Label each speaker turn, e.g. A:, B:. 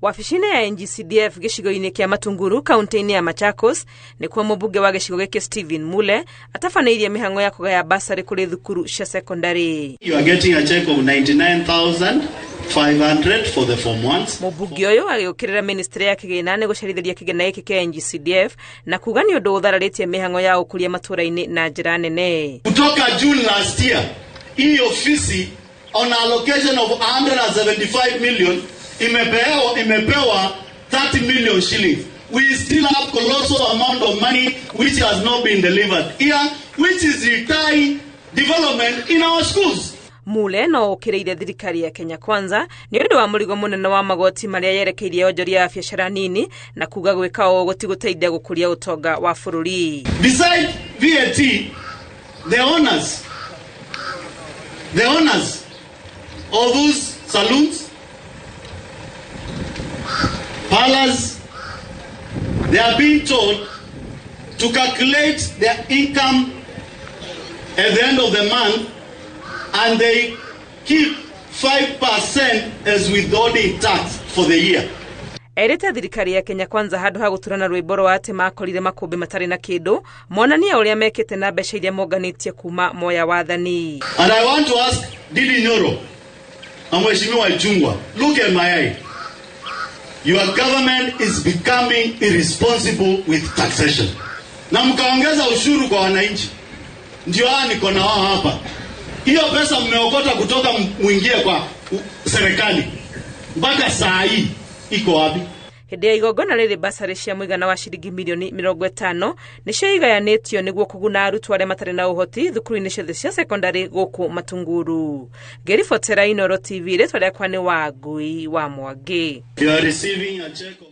A: Wafishine ya NGCDF gĩcigo-inĩ kĩa Matunguru kaunti-inĩ ya Machakos nĩkuo mũmbunge wa gĩcigo gĩkĩ Stephen Mule atafanĩirie mĩhang'o ya kũgaya basarĩ kũrĩ thukuru cia secondary.
B: You are getting a check of 99,500 for the form ones.
A: Mũmbunge ũyũ agĩũkĩrĩra ministry ya kĩgĩna nĩ gũcerithĩria kĩgĩna gĩkĩ kĩa NGCDF na kuga nĩ ũndũ ũthararĩtie mĩhang'o ya ũkũria matũra-inĩ na njĩra nene.
B: Kutoka June last year, hii ofisi on allocation of 175 million imepewa 30 million shillings. We still have colossal amount of money which has not been delivered here, which is requiring development in our schools.
A: Mule no ũkĩrĩire thirikari ya Kenya Kwanza nĩ ũndũ wa mũrigo mũnene wa magoti marĩa yerekeirie onjoria ya biacara nini na kuga gwĩka ũũ gũtigũteithia gũkũria ũtonga wa bũrũri.
B: Besides VAT, the owners of those saloons, parlors, they are being told to calculate their income at the end of the month, and they keep 5% as withholding tax for the year.
A: Erĩte thirikari ya Kenya Kwanza handũ ha gũturana rwĩmbo rwa atĩ makorire makũmbĩ matarĩ na kĩndũ monania ũrĩa mekĩte na mbeca iria monganĩtie kuma moya wathani.
B: And I want to ask Didi Nyoro and Mheshimiwa Jungwa, look at my eye. Your government is becoming irresponsible with taxation. Na mkaongeza ushuru kwa wananchi. Ndio niko na wao hapa. Hiyo pesa mmeokota kutoka muingie kwa serikali. Mpaka saa hii iko wapi?
A: Hĩndĩ ya igongona rĩrĩ basarĩ cia mũigana wa ciringi milioni 50 nĩcio igayanĩtio nĩguo kũguna arutwo arĩa matarĩ na ũhoti thukuru-inĩ ciothe cia secondary gũkũ Matunguru. Ngĩribotera Inooro TV rĩtwa rĩakwa nĩ Wangui wa Mwangi.
B: You are receiving a check of